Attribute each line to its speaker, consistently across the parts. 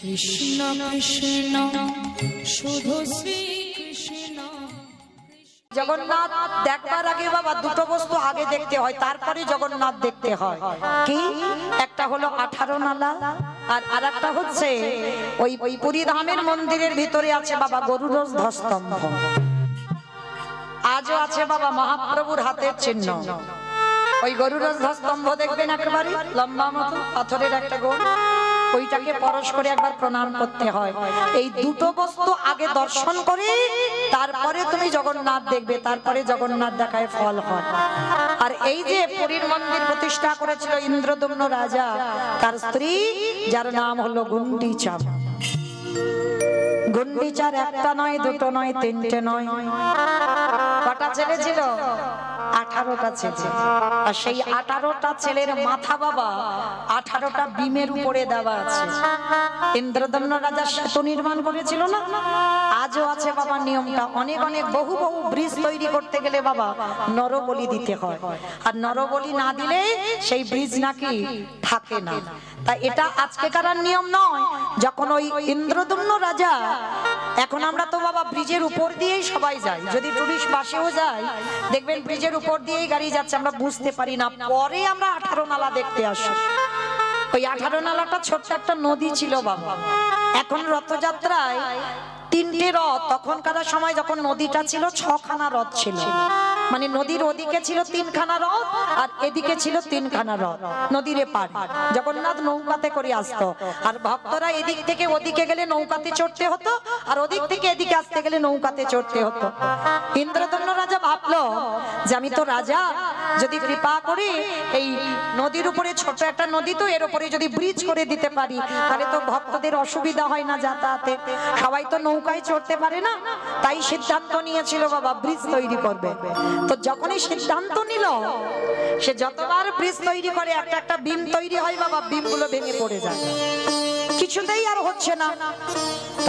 Speaker 1: কৃষ্ণ কৃষ্ণ শুধু শ্রী কৃষ্ণ।
Speaker 2: জগন্নাথ দেখবার আগে বাবা দুটো বস্তু আগে দেখতে হয়, তারপরে জগন্নাথ দেখতে হয়। কি? একটা হলো 18 নালা, আর আরেকটা হচ্ছে ওই পুরী ধামের মন্দিরের ভিতরে আছে বাবা গরুড় ধ্বস্তম্ভ। আজও আছে বাবা মহাপ্রভুর হাতের চিহ্ন। ওই গরুড় ধ্বস্তম্ভ দেখবেন একেবারে লম্বা মতো পাথরের একটা গোল, ওইটাকে পরশ করে একবার প্রণাম করতে হয়। এই দুটো বস্তু আগে দর্শন করে তারপরে তুমি জগন্নাথ দেখবে, তারপরে জগন্নাথ দেখায় ফল হয়। আর এই যে পুরীর মন্দির প্রতিষ্ঠা করেছিল ইন্দ্রদম্ন রাজা, তার স্ত্রী যার নাম হলো গুন্ডিচা। গুন্ডিচার একটা নয়, দুটো নয়, তিনটে নয়, কটা ছেলে ছিল? 18টা ছেলে। আর সেই 18টা ছেলের মাথা বাবা 18টা বিমের উপরে দেওয়া আছে। ইন্দ্রদম্ন রাজা সেতু নির্মাণ করেছিল না, আজও আছে বাবা নিয়মটা। অনেক অনেক বহু বহু ব্রিজ তৈরি করতে গেলে বাবা নরবলি দিতে হয়, আর নরবলি না দিলে সেই ব্রিজ নাকি থাকে না। তা এটা আজকেকার নিয়ম নয়। যখন ওই ইন্দ্রদম্ন রাজা, এখন আমরা তো বাবা ব্রিজের উপর দিয়েই সবাই যাই, যদি টুরিস্ট বাসেও যাই দেখবেন ব্রিজের উপর দিয়েই গাড়ি যাচ্ছে, আমরা বুঝতে পারি না। পরে আমরা 18 নালা দেখতে আসি। ওই 18 নালাটা ছোট্ট একটা নদী ছিল বাবা। এখন রথযাত্রায় 3টে রথ, তখনকার সময় যখন নদীটা ছিল 6খানা রথ ছিল, মানে নদীর ওদিকে ছিল 3খানা রথ আর এদিকে ছিল 3খানা রথ। নদীর এপার জগন্নাথ নৌকাতে করে আসতো, আর ভক্তরা এদিক থেকে ওদিকে গেলে নৌকাতে চড়তে হতো, আর ওদিক থেকে এদিকে আসতে গেলে নৌকাতে চড়তে হতো। ইন্দ্রদম্ন রাজা ভাবলো যে আমি তো রাজা, যদি কৃপা করে এই নদীর উপরে, ছোট একটা নদী তো, এর উপরে যদি ব্রিজ করে দিতে পারি তাহলে তো ভক্তদের অসুবিধা হয় না যাতায়াতে, সবাই তো নৌকায় চড়তে পারে না। তাই সিদ্ধান্ত নিয়েছিল বাবা ব্রিজ তৈরি করবে। তো যখনই সিদ্ধান্ত নিল, সে যতবার ব্রিজ তৈরি করে একটা একটা বিম তৈরি হয় বাবা, বিমগুলো ভেঙে পড়ে যায়, কিছুতেই আর হচ্ছে না।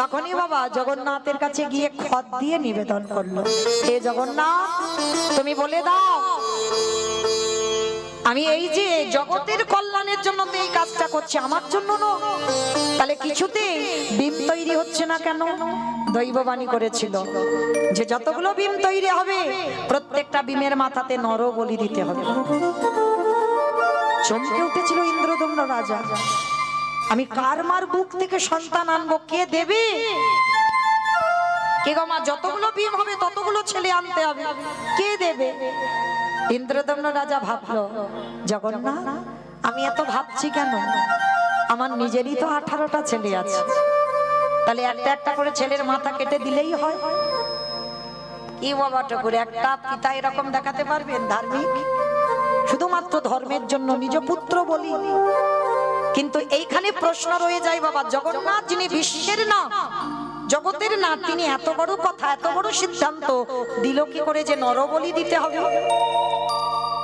Speaker 2: তখনই বাবা জগন্নাথের কাছে গিয়ে খত দিয়ে নিবেদন করলো, হে জগন্নাথ, তুমি বলে দাও আমি এই যে জগতের কল্যাণের জন্য তো এই কাজটা করছি, আমার জন্য না, তাহলে কিছুতে বিম তৈরি হচ্ছে না কেন? দৈববাণী করেছিল যে যতগুলো বিম তৈরি হবে প্রত্যেকটা বিমের মাথাতে নর বলি দিতে হবে। চমকে উঠেছিল ইন্দ্রদম্ন রাজা, আমি কার মার বুক থেকে সন্তান আনবো, কে দেবে? কে গো মা, যতগুলো বিম হবে ততগুলো ছেলে আনতে হবে, কে দেবে? ইন্দ্রদম্ন রাজা ভাবলো, জগন্নাথ আমি এত ভাবছি কেন, আমার নিজেরই তো 18টা ছেলে আছে, তাহলে একটা একটা করে ছেলের মাথা কেটে দিলেই হয়। কি বাবা ঠাকুর, একটা পিতা এরকম দেখাতে পারবেন ধার্মিক? শুধুমাত্র ধর্মের জন্য নিজ পুত্র বলি। কিন্তু এইখানে প্রশ্ন রয়ে যায় বাবা, জগন্নাথ যিনি বিশ্বের না, জগতের না, তিনি এত বড় কথা, এত বড় সিদ্ধান্ত দিল কি করে যে নরবলি দিতে হবে?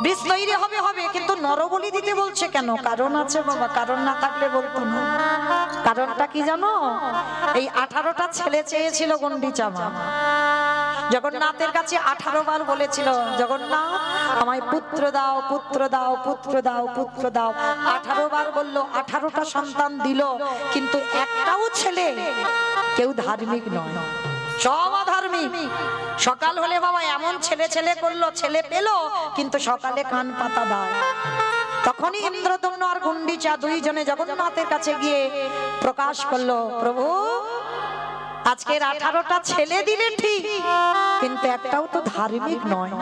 Speaker 2: ব্রিজ তৈরি হবে হবে, কিন্তু নরবলি দিতে বলছে কেন? কারণ আছে বাবা, কারণ না থাকলে বলতো না। কারণটা কি জানো? এই 18টা ছেলে চেয়েছিল গুন্ডিচা মা। জগন্নাথের কাছে 18 বার বলেছিল, জগন্নাথ আমায় পুত্র দাও, পুত্র দাও, পুত্র দাও, পুত্র দাও। 18 বার বললো, 18টা সন্তান দিল, কিন্তু একটাও ছেলে কেউ ধার্মিক নয়, সব অধার্মিক। সকাল হলে বাবা এমন ছেলে ছেলে করলো, ছেলে পেল কিন্তু সকালে কান পাতা দাও। তখনই ইন্দ্রদম্ন আর গুন্ডিচা দুইজনে জগন্নাথের কাছে গিয়ে প্রকাশ করলো, প্রভু আজকের 18টা ছেলে দিলে ঠিক, কিন্তু একটাও তো ধার্মিক নয়।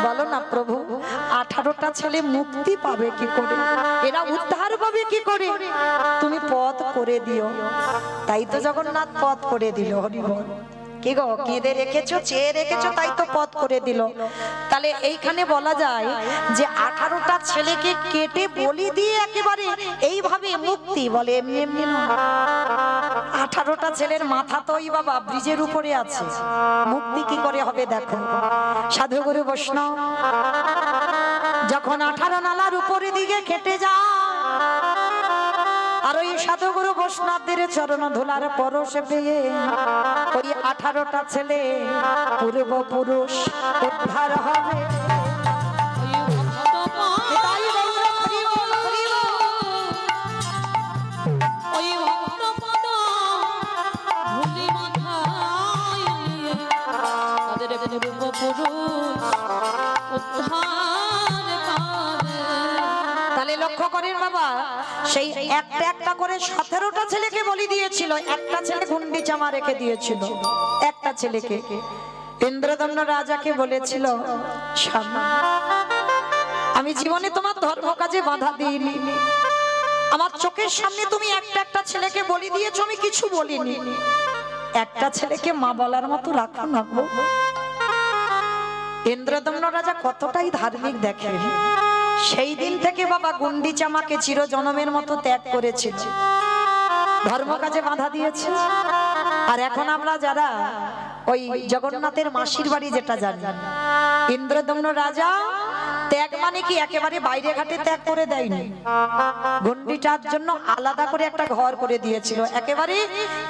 Speaker 2: বলো না প্রভু, 18টা ছেলে মুক্তি পাবে কি করে, এরা উদ্ধার পাবে কি করে? তুমি পথ করে দিও। তাই তো জগন্নাথ পথ করে দিল। হরি বল। কি গো, কেঁদে রেখেছো, চেয়ে রেখেছো, তাই তো পথ করে দিল। তাহলে এইখানে বলা যায় যে 18টা ছেলেকে কেটে বলি দিয়ে একেবারে এইভাবে মুক্তি বলে, এমনি এমনি না। 18টা ছেলের মাথা তো ওই বাবা ব্রিজের উপরে আছে, মুক্তি কি করে হবে দেখো। সাধুগুরু বৈষ্ণব যখন 18 নালার উপরে দিকে কেটে যায়, আর ওই সাধুগুরু বৈষ্ণবদের চরণ ধুলার পরশে পেয়ে ওই 18টা ছেলে পূর্বপুরুষ উদ্ধার হবে।
Speaker 1: ওই ভক্ত পদ
Speaker 2: করেন বাবা, সেই একটা একটা করে 17টা ছেলেকে বলি দিয়েছিল, একটা ছেলে গুন্ডিচামা রেখে দিয়েছিল, একটা ছেলেকে। ইন্দ্রদম্ন রাজাকে বলেছিল, স্বামী, আমি জীবনে তোমার ধর্ম কাজে বাধা দিইনি, আমার চোখের সামনে তুমি একটা একটা ছেলেকে বলি দিয়েছো, আমি কিছু বলিনি, একটা ছেলেকে মা বলার মতো রাখো না গো। ইন্দ্রদম্ন রাজা কতটাই ধার্মিক দেখেন, সেই দিন থেকে বাবা গুন্ডিচামাকে চিরজনমের মতো ত্যাগ করেছিল, ধর্ম কাজে বাধা দিয়েছে। আর এখন আমরা যারা ওই জগন্নাথের মাসির বাড়ি যেটা জানি, ইন্দ্রদম্ন রাজা ত্যাগ মানে কি একেবারে বাইরে ঘাটে ত্যাগ করে দেয়নি, গন্ডিটার জন্য আলাদা করে একটা ঘর করে দিয়েছিল, একেবারে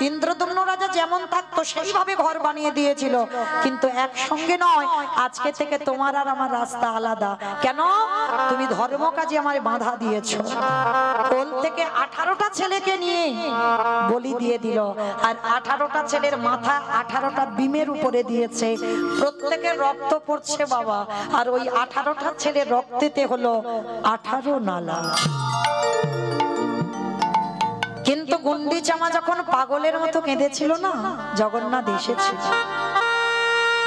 Speaker 2: ইন্দ্রদম্ন রাজা যেমন থাকতো সেইভাবে ঘর বানিয়ে দিয়েছিল, কিন্তু একসঙ্গে নয়, আজকে থেকে তোমার আর আমার রাস্তা আলাদা। কেন? তুমি ধর্ম কাজে আমায় বাধা দিয়েছো। কোল থেকে 18টা ছেলেকে নিয়ে বলি দিয়ে দিল, আর 18টা ছেলের মাথা 18টা বিমের উপরে দিয়েছে, প্রত্যেকের রক্ত পড়ছে বাবা, আর ওই 18টা ছেলের রক্তেতে হলো 18 নালা। কিন্তু গুন্ডিচামা যখন পাগলের মতো কেঁদেছিল না, জগন্নাথ এসেছিল,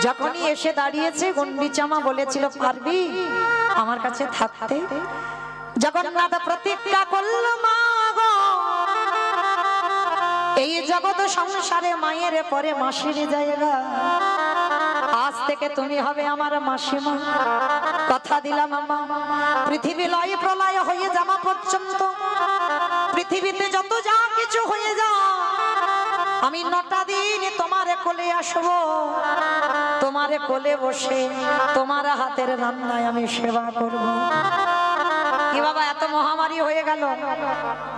Speaker 2: যখনই এসে দাঁড়িয়েছে গুন্ডিচামা বলেছিল, পারবি আমার কাছে থাকতে? জগন্নাথ প্রতিজ্ঞা করল, মা গো, এই জগৎ সংসারে মায়ের পরে মাসির জায়গা, আজ থেকে তুমি হবে আমার মাসিমা, কথা দিলাম আমা, পৃথিবী লয় প্রলয় হয়ে যাওয়া পর্যন্ত, পৃথিবীতে যত যা কিছু হয়ে যা, আমি 9টা দিন তোমার কোলে আসবো, তোমার কোলে বসে তোমার হাতের রান্নায় আমি সেবা করব। কি বাবা, এত মহামারী হয়ে গেল,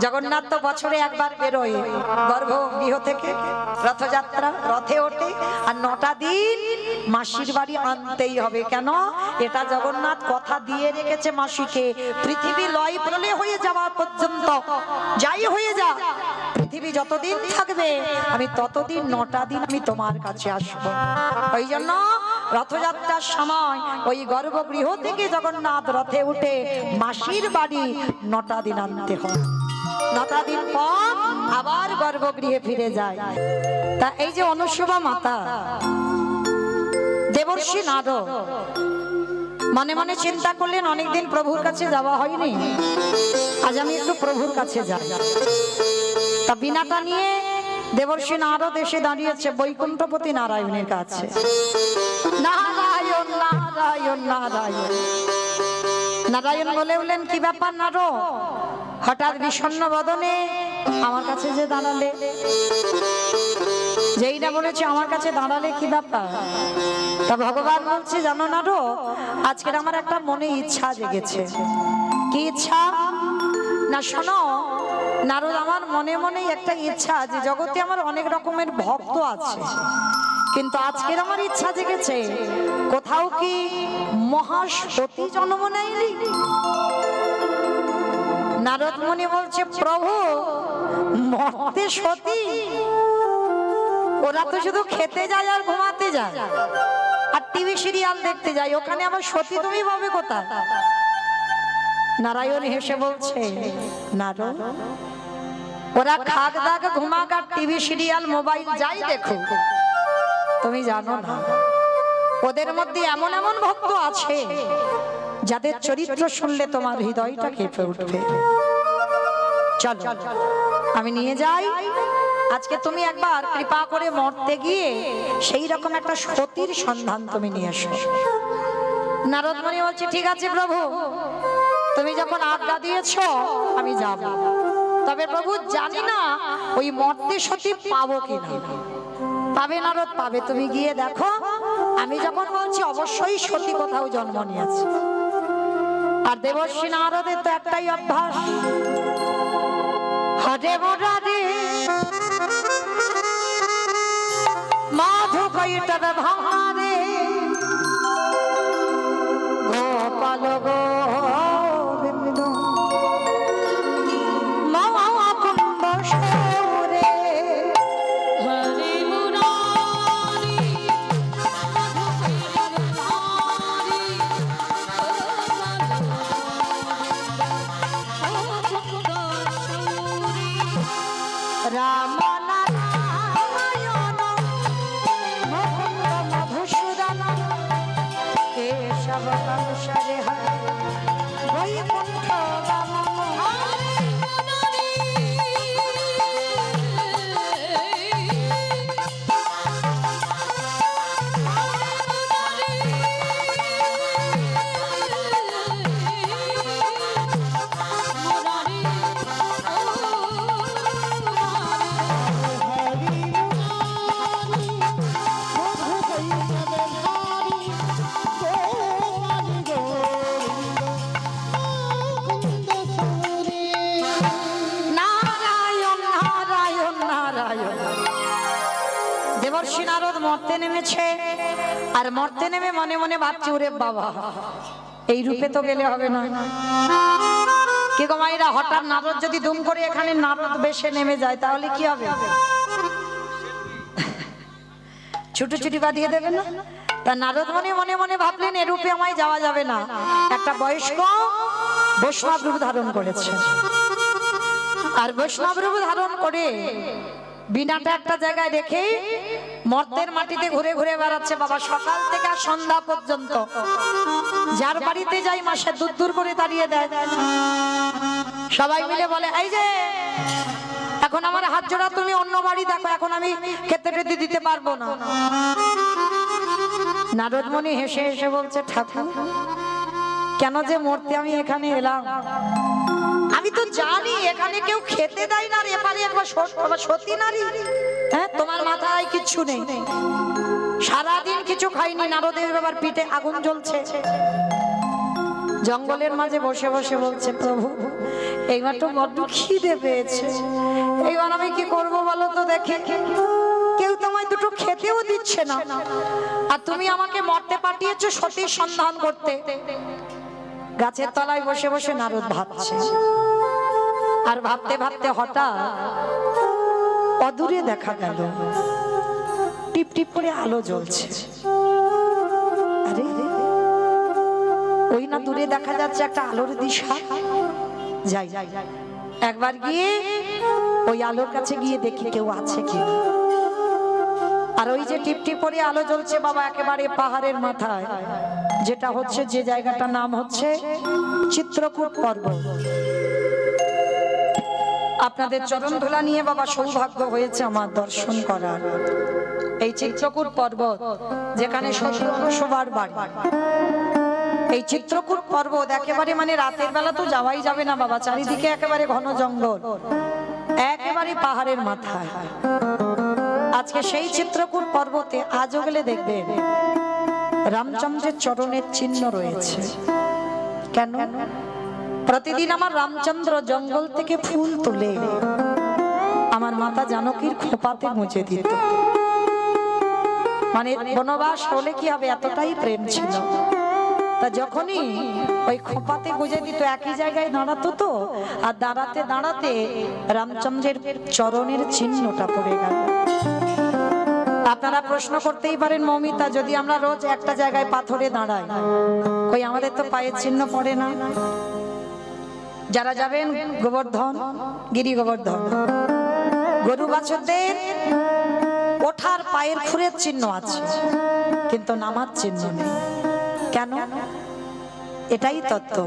Speaker 2: জগন্নাথ তো বছরে একবার বেরোয় গর্ভগৃহ থেকে, রথযাত্রা, রথে ওঠে, আর 9টা দিন মাসির বাড়ি আনতেই হবে। কেন? এটা জগন্নাথ কথা দিয়ে রেখেছে মাসিকে, পৃথিবী লয় প্রলয় হয়ে যাওয়া পর্যন্ত, যাই হয়ে যা, পৃথিবী যতদিন থাকবে আমি ততদিন 9টা দিন আমি তোমার কাছে আসবো। ওই জন্য রথযাত্রার সময় ওই গর্ভগৃহ থেকে জগন্নাথ রথে উঠে মাসির বাড়ি 9টা দিন আনতে হয়, 9টা দিন পর আবার গর্ভগৃহে ফিরে যায়। তা এই যে অনুসুয়া মাতা, দেবর্ষি নারদ মনে মনে চিন্তা করলেন, অনেকদিন প্রভুর কাছে যাওয়া হয়নি, আজ আমি একটু প্রভুর কাছে যাই। তা বিনাটা নিয়ে দেবর্ষি নারদ এসে দাঁড়িয়েছে বৈকুণ্ঠপতি নারায়ণের কাছে। নারায়ণ নারায়ণ নারায়ণ নারায়ণ বলে উঠলেন, কি ব্যাপার নারদ, হঠাৎ বিষণ্ণ বদনে আমার কাছে যে দাঁড়ালে? যেই না বলেছে আমার কাছে দাঁড়ালে, কি ব্যাপার? তা ভগবান বলছে, জানো নারদ, আজকের আমার একটা মনে ইচ্ছা জেগেছে। কি ইচ্ছা? না শোনো নারদ, আমার মনে মনেই একটা ইচ্ছা, যে জগতে আমার অনেক রকমের ভক্ত আছে, কিন্তু আজকের আমার ইচ্ছা জেগেছে, কোথাও কি মহাসতী জন্ম নেয়নি? নারদ মুনি বলছে, প্রভু, মর্তে সতী? ওরা তো শুধু খেতে যায় আর ঘুমাতে যায় আর টিভি সিরিয়াল দেখতে যায়, ওখানে আমার সতী তুমি পাবে কোথায়? নারায়ণ হেসে বলছে, নারদ, ওরা খাক দাক ঘুমাক আর টিভি সিরিয়াল মোবাইল যাই দেখো, তুমি জানো না ওদের মধ্যে এমন এমন ভক্ত আছে যাদের চরিত্র শুনলে তোমার হৃদয়টা কেঁপে উঠবে। চলো আমি নিয়ে যাই, আজকে তুমি একবার কৃপা করে মরতে গিয়ে সেই রকম একটা সতীর সন্ধান তুমি নিয়ে এসো। নারদ মুনি বলছে, ঠিক আছে প্রভু, তুমি যখন আজ্ঞা দিয়েছো আমি যাব, তবে প্রভু জানি না ওই মর্তে সতী পাবো কিনা। পাবে নারদ, পাবে, তুমি গিয়ে দেখো, আমি যখন বলছি অবশ্যই সতী কোথাও জন্ম নিয়েছে। আর দেবর্ষি নারদের তো একটাই অভ্যাস, হরে মুরারি মাধু কৈটব ভারে গোপাল গোবিন্দ মহাকুম্ভ সৌরে।
Speaker 1: হরে মুরারি মাধু কৈটব ভারে গোপাল গোবিন্দ
Speaker 2: রাম নারায়ণ মুকুন্দ মধুসূদন কেশব কংসরে হরে বৈকুণ্ঠ গমন। দেবর্ষি নারদ মর্তে নেমেছে, আর মর্তে নেমে মনে মনে ভাবছে ওরে বাবা এই রূপে তো গেলে হবে না। কি গো মায়েরা, হঠাৎ নারদ যদি দুম করে এখানে নারদ বেশে নেমে যায় তাহলে কি হবে? ছুটোছুটি বাঁধিয়ে দেবে না? তা নারদ মনে মনে মনে ভাবলেন এ রূপে আমায় যাওয়া যাবে না, একটা বয়স্ক বৈষ্ণব রূপ ধারণ করেছে। আর বৈষ্ণব রূপ ধারণ করে বিনাটা একটা জায়গায় রেখে মর্তের মাটিতে ঘুরে ঘুরে বেড়াচ্ছে বাবা, সকাল থেকে আর সন্ধ্যা পর্যন্ত। যার বাড়িতে যাই মাসে দূর দূর করে দাঁড়িয়ে দেয়, সবাই মিলে বলে এই যে এখন আমার হাত জোড়া, তুমি অন্য বাড়ি দেখো, এখন আমি খেতে টেতে দিতে পারবো না। নারদমণি হেসে হেসে বলছে ঠাকুর কেন যে মরতে আমি এখানে এলাম, আমি তো জানি এখানে কেউ খেতে দেয় না, এপারে একবার সতী নারী, হ্যাঁ তোমার মাথায় কিচ্ছু নেই, সারাদিন কিছু খাইনি। নারদের বাবার পিঠে আগুন জ্বলছে, জঙ্গলের মাঝে বসে বসে বলছে প্রভু এইবার তো বড্ড খিদে পেয়েছে, এইবার আমি কি করব বলো তো দেখি, কেউ তোমায় দুটো খেতেও দিচ্ছে না, আর তুমি আমাকে মরতে পাঠিয়েছো সতীর সন্ধান করতে। গাছের তলায় বসে বসে নারদ ভাবছে, আর ভাবতে ভাবতে হঠাৎ অদূরে দেখা গেল টিপ টিপ করে আলো জ্বলছে। আরে ওই না দূরে দেখা যাচ্ছে একটা আলোর দিশা, যাই একবার গিয়ে ওই আলোর কাছে গিয়ে দেখি কেউ আছে কিনা। আর ওই যে টিপ টিপ করে আলো জ্বলছে বাবা একেবারে পাহাড়ের মাথায়, যেটা হচ্ছে যে জায়গাটার নাম হচ্ছে চিত্রকূট পর্বত। আপনাদের চরণ ধুলা নিয়ে বাবা সৌভাগ্য হয়েছে আমার দর্শন করার। এই চিত্রকূট পর্বত যেখানে শোভার বাড়ি, এই চিত্রকূট পর্বত একেবারে মানে রাতের বেলা তো যাওয়াই যাবে না বাবা, চারিদিকে একেবারে ঘন জঙ্গল, একেবারে পাহাড়ের মাথায়। আজকে সেই চিত্রকূট পর্বতে আজও গেলে দেখবেন রামচন্দ্রের চরণের চিহ্ন রয়েছে। কেন? প্রতিদিন আমার রামচন্দ্র জঙ্গল থেকে ফুল তুলে আমার মাতা জানকীর খোপাতে মুছে দিত। মানে বনবাস হলে কি হবে, এতটাই প্রেম ছিল। তা যখনই ওই খোপাতে গুজে দিত একই জায়গায় দাঁড়াতো তো, আর দাঁড়াতে দাঁড়াতে রামচন্দ্রের চরণের চিহ্নটা পড়ে গেল। আপনারা প্রশ্ন করতেই পারেন মমিতা, যদি আমরা রোজ একটা জায়গায় পাথরে দাঁড়াই ওই আমাদের তো পায়ের চিহ্ন পড়ে না? যারা যাবেন গোবর্ধন, গিরি গোবর্ধন, গরু বাছুরদের ওঠার পায়ের খুরের চিহ্ন আছে কিন্তু নামার চিহ্ন নেই। কেন? এটাই তত্ত্ব।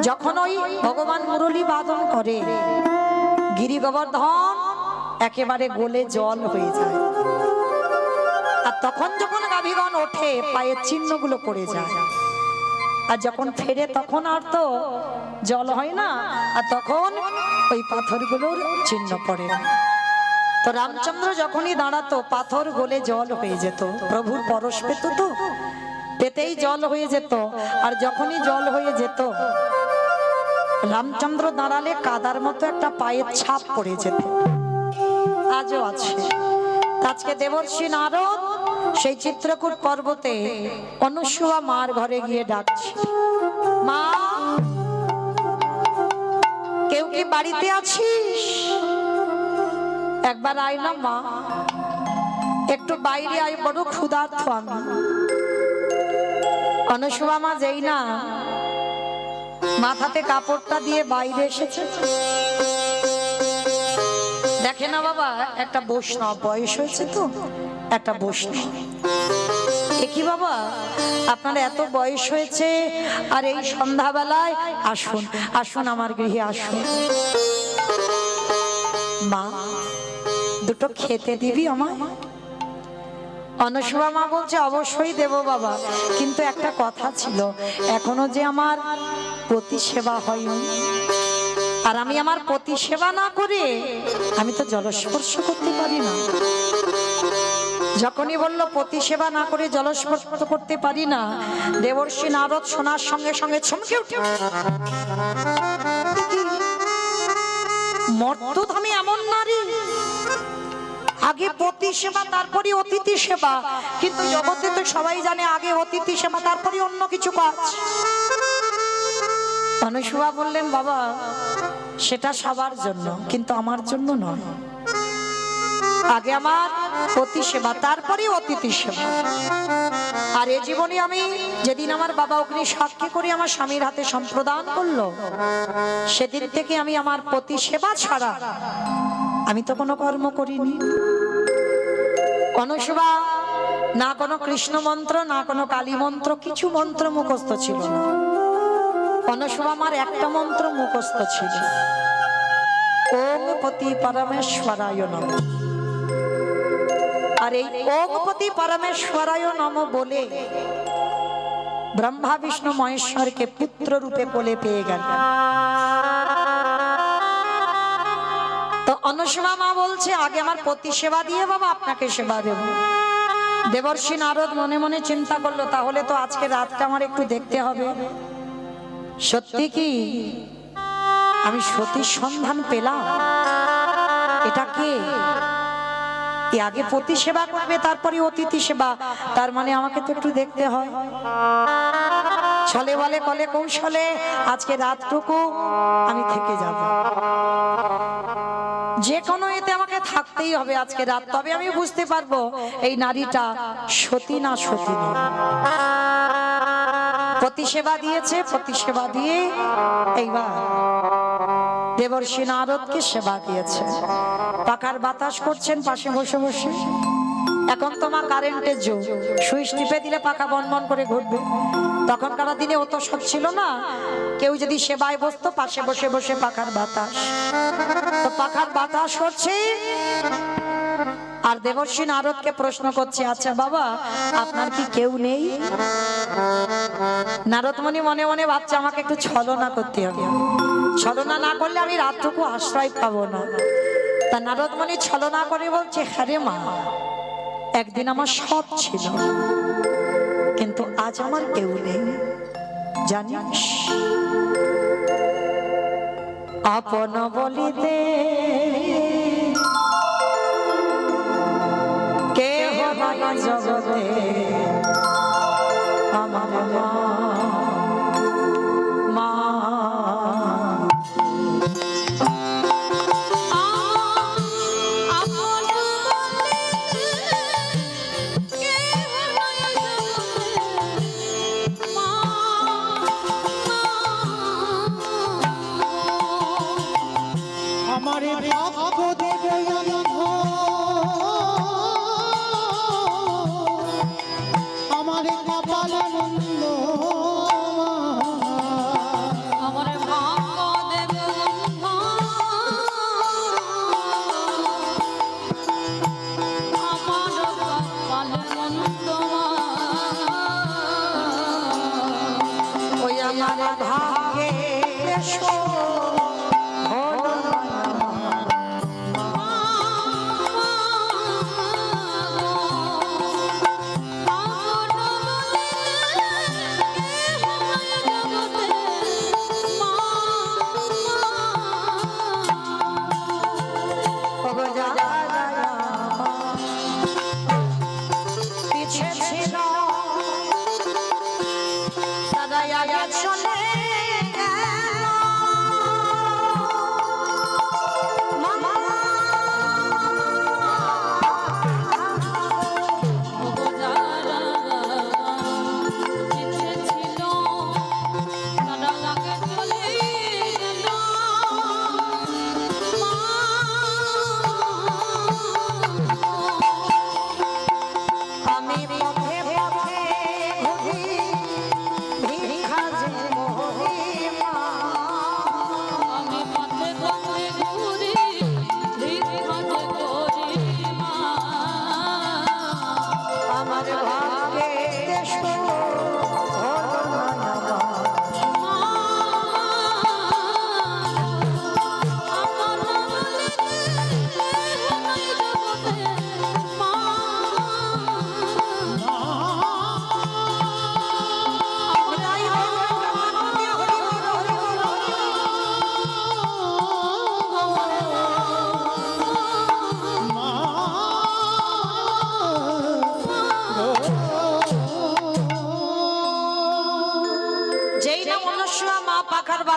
Speaker 2: যখন ওই ভগবান মুরলী বাদন করে গিরি গোবর্ধন একেবারে গোলে জল হয়ে যায়, আর তখন যখন গাভীগণ ওঠে পায়ের চিহ্নগুলো পড়ে যায়, আর যখন ফেরে তখন আর তো জল হয় না, আর তখন ওই পাথরগুলোর চিহ্ন পড়ে না। তো রামচন্দ্র যখনই দাঁড়াতো পাথর গলে জল হয়ে যেত, প্রভুর পরশ পেত তো, পেতেই জল হয়ে যেত। আর যখনই জল হয়ে যেত রামচন্দ্র দাঁড়ালে কাদার মতো একটা পায়ের ছাপ পড়ে যেত, আজও আছে। আজকে দেবর্ষি নারদ সেই চিত্রকূট পর্বতে অনুসুয়া মার ঘরে গিয়ে ডাকছে, মা কেউ কি বাড়িতে আছিস? একবার আয় না মা, একটু বাইরে আয়, বড় ক্ষুধার্ত আমি। অনুসুয়া মা যেই না মাথাতে কাপড়টা দিয়ে বাইরে এসেছে, দেখে না বাবা, একটা বৈষ্ণব বয়স হয়েছে তো, একটা বৈষ্ণব। কি বাবা, আপনার এত বয়স হয়েছে আর এই সন্ধ্যাবেলায় আসুন আসুন আমার গৃহে আসুন। মা, দুটো খেতে দিবি আমার? অনসূয়া মা বলছে অবশ্যই দেব বাবা, কিন্তু একটা কথা ছিল, এখনো যে আমার প্রতি সেবা হয়নি, আর আমি আমার প্রতি সেবা না করে আমি তো জলস্পর্শ করতে পারি না। যখনই বললো প্রতি সেবা না করে জলস্পর্শ করতে পারি না, দেবর্ষি নারদ শোনার সঙ্গে সঙ্গে চমকে উঠে, মর্তধামে এমন নারী, আগে পতি সেবা তারপরে অতিথি সেবা, কিন্তু জগতে তো সবাই জানে আগে অতিথি সেবা তারপরে অন্য কিছু কাজ। অনসূয়া বললেন বাবা সেটা সবার জন্য, কিন্তু আমার জন্য নয়, আগে আমার পতি সেবা তারপরে অতিথি সেবা। আর এ জীবনে আমি যেদিন আমার বাবা অগ্নি সাক্ষী করে আমার স্বামীর হাতে সম্প্রদান করলো, সেদিন থেকে আমি আমার পতি সেবা ছাড়া আমি তো কোনো কর্ম করিনি। অনসূয়া না কোনো কৃষ্ণ মন্ত্র, না কোনো কালী মন্ত্র, কিছু মন্ত্র মুখস্থ ছিল না। অনসূয়া আমার একটা মন্ত্র মুখস্থ ছিল, ওম পতি পরমেশ্বরায় নমঃ। আর এই ওম পতি পরমেশ্বরায় নমঃ বলে ব্রহ্মা বিষ্ণু মহেশ্বরকে পুত্র রূপে কোলে পেয়ে গেল। তো অনসূয়া মা বলছে আগে আমার পতি সেবা দিয়ে বাবা আপনাকে সেবা দেব। দেবর্ষি নারদ মনে মনে চিন্তা করলো, তাহলে তো আজকে রাতটা আমার একটু দেখতে হবে, সত্যি কি আমি সতীর সন্ধান পেলাম, এটা কে? আগে পতি সেবা করবে তারপরে অতিথি সেবা, তার মানে আমাকে তো একটু দেখতে হয়। ছলে বলে কলে কৌশলে আজকে রাতটুকু আমি থেকে যাব, যে কোনো এতে আমাকে থাকতেই হবে আজকে রাত, তবে আমি বুঝতে পারবো এই নারীটা সতী না সতী নয়। পতি সেবা দিয়েছে, পতি সেবা দিয়ে এইবার দেবর্ষি নারদকে সেবা দিয়েছে। পাখার বাতাস করছেন পাশে বসে বসে। এখন তোমার কারেন্টের যুগ, সুইচ টিপে দিলে পাখা বনবন করে ঘুরবে। তখনকার দিনে অত সব ছিল না, কেউ যদি সেবায় বসতো পাশে বসে বসে পাখার বাতাস, তো পাখার বাতাস করছে। আর দেবর্ষি নারদকে প্রশ্ন করছে, আচ্ছা বাবা আপনার কি কেউ নেই? নারদমণি মনে মনে ভাবছে আমাকে একটু ছলনা করতে হবে, ছলনা না করলে আমি রাতটুকু আশ্রয় পাবো না। তা নারদমণি ছলনা করে বলছে, হ্যাঁ রে মা, একদিন আমার সব ছিল, কিন্তু আজ আমার কেউ নেই, জানিস? আপন বলিতে কেহ নাই জগতে আমার মা, মা।
Speaker 3: আমার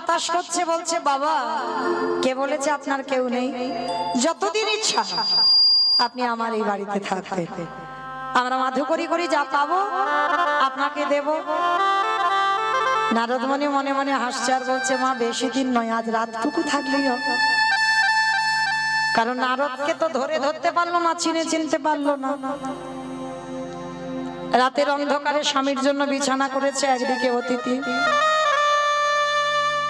Speaker 2: বাতাস করছে, বলছে বাবা কে বলেছে আপনার কেউ নেই? যতদিন ইচ্ছা আপনি আমার এই বাড়িতে থাকবেন, আমরা মাধু করি করি যা পাবো আপনাকে দেব। নারদমণি মনে মনে হাসছে আর বলছে মা বেশি দিন নয়, আজ রাতটুকু থাকলেই হবে। কারণ নারদকে তো ধরতে পারলো না, চিনতে পারলো না। রাতের অন্ধকারে স্বামীর জন্য বিছানা করেছে, একদিকে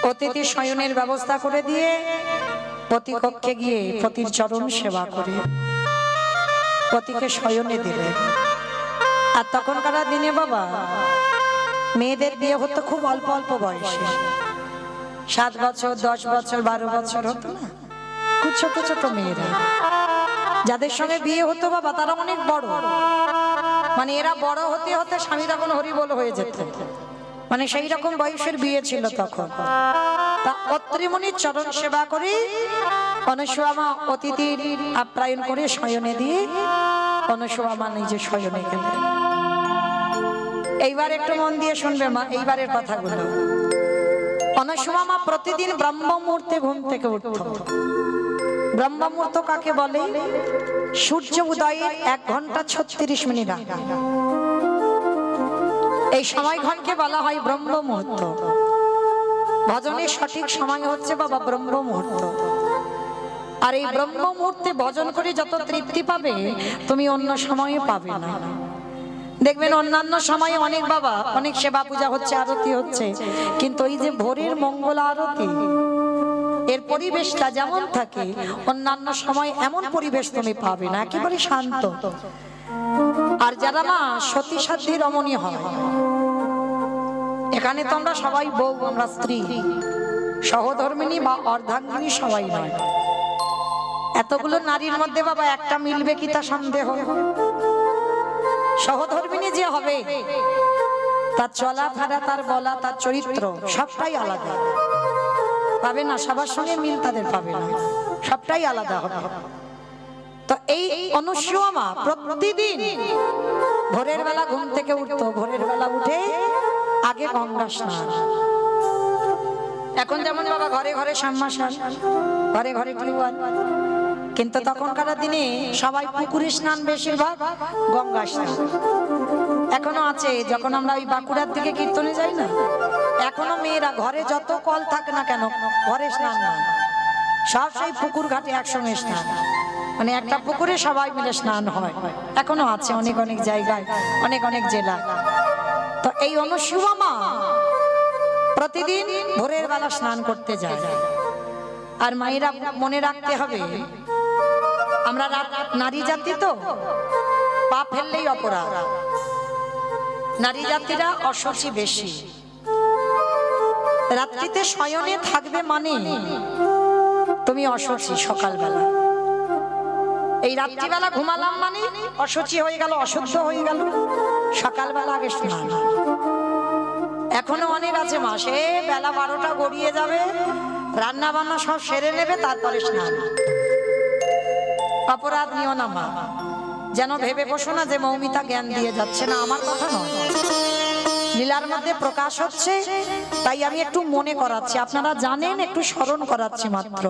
Speaker 2: অতিথি শয়নের ব্যবস্থা করে দিয়ে পতিকক্ষে গিয়ে পতির চরণ সেবা করে পতিকে শয়নে দিলেন। আর তখনকার দিনে বাবা মেয়েদের বিয়ে হতো খুব অল্প অল্প বয়সে, 7 বছর 10 বছর 12 বছর হতো না, খুব ছোট ছোট মেয়েরা। যাদের সঙ্গে বিয়ে হতো বাবা তারা অনেক বড়, মানে এরা বড় হতে হতে স্বামী তখন হরিবোল হয়ে যেত, মানে সেই রকম বয়সের বিয়ে ছিল তখন। তা অত্রিমণির চরণ সেবা করে অনুসুয়া অতিথির আপ্যায়ন করে শয়নে দিয়ে অনুসুয়া নিজে শয়নে গেলেন। এইবার একটু মন দিয়ে শুনবে মা এইবারের কথাগুলো। অনুসুয়া প্রতিদিন ব্রহ্ম মুহূর্তে ঘুম থেকে উঠত। ব্রহ্ম মুহূর্ত কাকে বলে? সূর্য উদয়ের 1 ঘন্টা 36 মিনিট আগে এই সময়ক্ষণকে বলা হয় ব্রহ্ম মুহূর্ত। ভজনের সঠিক সময় হচ্ছে বাবা ব্রহ্ম মুহূর্ত। আর এই ব্রহ্ম মুহূর্তে ভজন করে যত তৃপ্তি পাবে তুমি অন্য সময়ে পাবে না। দেখবেন অন্যান্য সময়ে অনেক বাবা অনেক সেবা পূজা হচ্ছে, আরতি হচ্ছে, কিন্তু এই যে ভোরের মঙ্গল আরতি এর পরিবেশটা যেমন থাকে অন্যান্য সময় এমন পরিবেশ তুমি পাবে না, একেবারে শান্ত। আর যারা মা সতী সাধ্যী রমণী হয়, এখানে তো আমরা সবাই বউ, আমরা স্ত্রী, সহধর্মিণী বা অর্ধাঙ্গিনী সবাই নয়। এতগুলো নারীর মধ্যে বাবা একটা মিলবে কি তা সন্দেহ। সহধর্মিণী যে হবে তার চলাফেরা, তার বলা, তার চরিত্র সবটাই আলাদা পাবে না, সবার সঙ্গে মিল তাদের পাবে না, সবটাই আলাদা হবে। তো এই অনুসুয়া মা প্রতিদিন ভোরের বেলা ঘুম থেকে উঠতো, ভোরের বেলা উঠে আগে গঙ্গা স্নান। এখন যেমন বাবা ঘরে ঘরে সাম্মাসান, ঘরে ঘরে টিউবওয়েল, কিন্তু তখনকার দিনে সবাই পুকুরে স্নান, বেশিরভাগ গঙ্গা স্নান। এখনো আছে, যখন আমরা ওই বাঁকুড়ার দিকে কীর্তনে যাই না, এখনো মেয়েরা ঘরে যত কল থাকে না কেন ঘরে স্নান না, সব সেই পুকুর ঘাটে একসঙ্গে স্নান, মানে একটা পুকুরে সবাই মিলে স্নান হয়। এখনো আছে অনেক অনেক জায়গায়, অনেক অনেক জেলায়। তো এই অনুসুয়া মা প্রতিদিন ভোরের বেলা স্নান করতে যায়। আর মায়েরা মনে রাখতে হবে, আমরা নারী জাতি তো পা ফেললেই অপরাধ। নারী জাতিরা অশুচি বেশি। রাত্রিতে শয়নে থাকবে মানে তুমি অশুচি। সকালবেলা এই রাত্রিবেলা ঘুমালাম মানে অশুচি হয়ে গেল, অশুদ্ধ হয়ে গেল। সকালবেলা আগে স্নান। এখনো অনেক আছে মা, সে বেলা 12টা গড়িয়ে যাবে, রান্না বান্না সব সেরে নেবে, তারপরে স্নান। অপরাধ নিও না মা, যেন ভেবে বসো না যে মৌমিতা জ্ঞান দিয়ে যাচ্ছে, না, আমার কথা নয়। লীলার মধ্যে প্রকাশ হচ্ছে, তাই আমি একটু মনে করাচ্ছি, আপনারা জানেন, একটু স্মরণ করাচ্ছি মাত্র।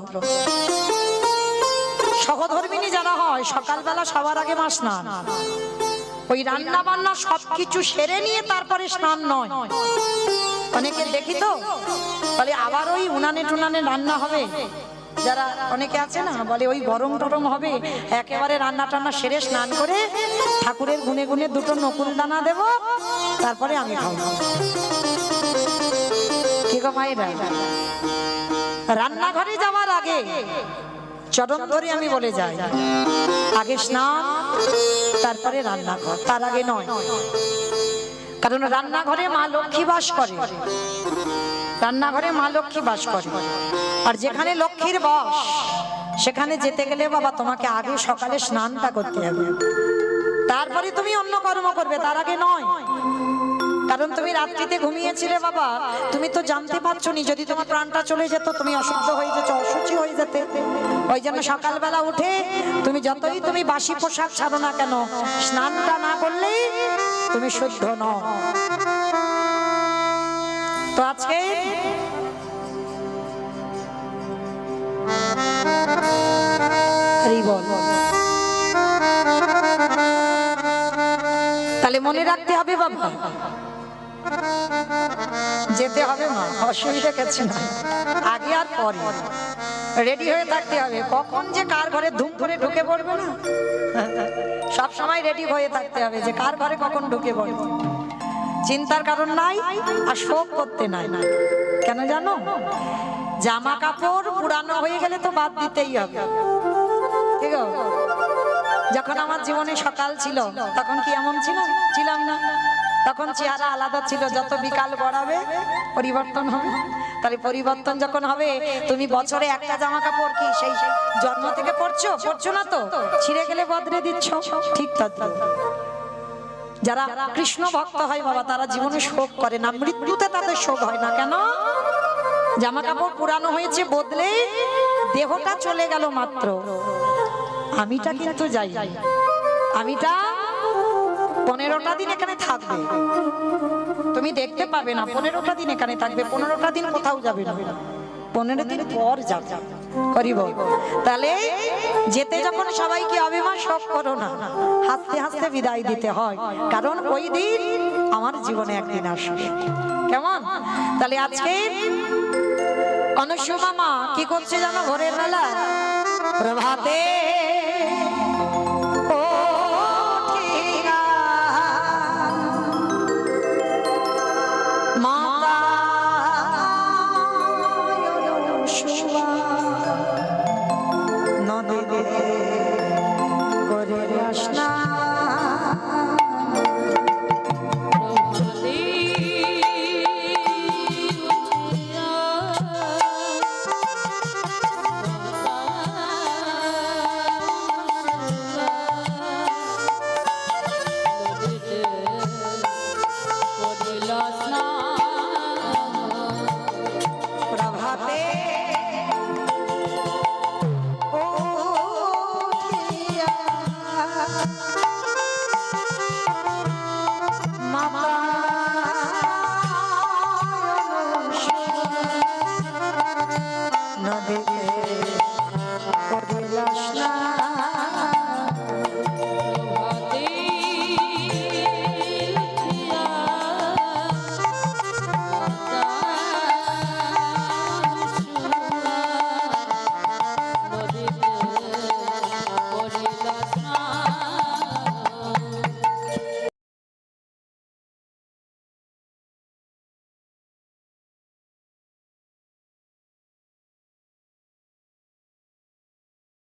Speaker 2: সহধর্মিণী যারা হয় সকালবেলা সবার আগে মা স্নান। ওই রান্না বান্না সবকিছু সেরে নিয়ে তারপরে স্নান নয়। অনেকে দেখি তো বলে আবার ওই উনানে টুনানে রান্না হবে, যারা অনেকে আছে না বলে ওই গরম টরম হবে, একেবারে রান্না টান্না সেরে স্নান করে ঠাকুরের গুনে গুনে 2টো নকুল দানা দেব, তারপরে আমি খাবো। কি গো মায়েরা, রান্নাঘরে যাওয়ার আগে চরণ ধরে আমি বলে যাই, আগে স্নান তারপরে রান্নাঘর, তার আগে নয়। কারণ রান্নাঘরে মা লক্ষ্মী বাস করে, রান্নাঘরে মা লক্ষ্মী বাস করে। আর যেখানে লক্ষ্মীর বাস সেখানে যেতে গেলে বাবা তোমাকে আগে সকালে স্নানটা করতে হবে, তারপরে তুমি অন্য কর্ম করবে, তার আগে নয়। কারণ তুমি রাত্রিতে ঘুমিয়েছিলে বাবা, তুমি তো জানতে পারছো নি, যদি তোমার প্রাণটা চলে যেত তুমি অশুদ্ধ হয়ে যেত, অশুচি হয়ে যেতে। ওই জন্য সকালবেলা উঠে তুমি যতই তুমি বাসি পোশাক ছাড়ো না কেন, স্নানটা না করলেই তুমি শুদ্ধ নও। তো আজকে মনে রাখতে হবে বাবা, যেতে হবে মা, অসুবিধা কিছু না, আগে আর পরে রেডি হয়ে থাকতে হবে। কখন যে কার ঘরে ধুম করে ঢুকে পড়বে না, সব সময় রেডি হয়ে থাকতে হবে যে কার ঘরে কখন ঢুকে পড়বে। চিন্তার কারণ নাই আর শোক করতে নাই। কেন জানো, জামা কাপড় পুরানো হয়ে গেলে তো বাদ দিতেই হবে, ঠিক আছে? যখন আমার জীবনে সকাল ছিল তখন কি এমন ছিলাম না? তখন চেহারা আলাদা ছিল, যত বিকাল গড়াবে পরিবর্তন হবে। তাহলে পরিবর্তন যখন হবে, তুমি বছরে একটা জামা কাপড় কি সেই জন্ম থেকে পরছো না তো, ছিঁড়ে গেলে বদলে দিচ্ছ, ঠিক তাই। যারা কৃষ্ণ ভক্ত হয় বাবা, তারা জীবনে শোক করে না, মৃত্যুতে তাদের শোক হয় না। কেন? জামা কাপড় পুরানো হয়েছে বদলে, দেহটা চলে গেল মাত্র, আমিটা কিন্তু যাই, আমিটা 15টা দিন এখানে থাকবে, তুমি দেখতে পাবে না। 15টা দিন এখানে থাকবে, 15টা দিন কোথাও যাবে না, 15 দিন পর যাবে। করিব তাহলে যেতে যখন সবাইকে অভিমান শোক করো না, হাসতে হাসতে বিদায় দিতে হয়, কারণ ওই দিন আমার জীবনে একদিন আসবে। কেমন? তাহলে আজকে অনুসুমা মা কি করছে জানো? ভোরের বেলা প্রভাতে নদী করে আসনা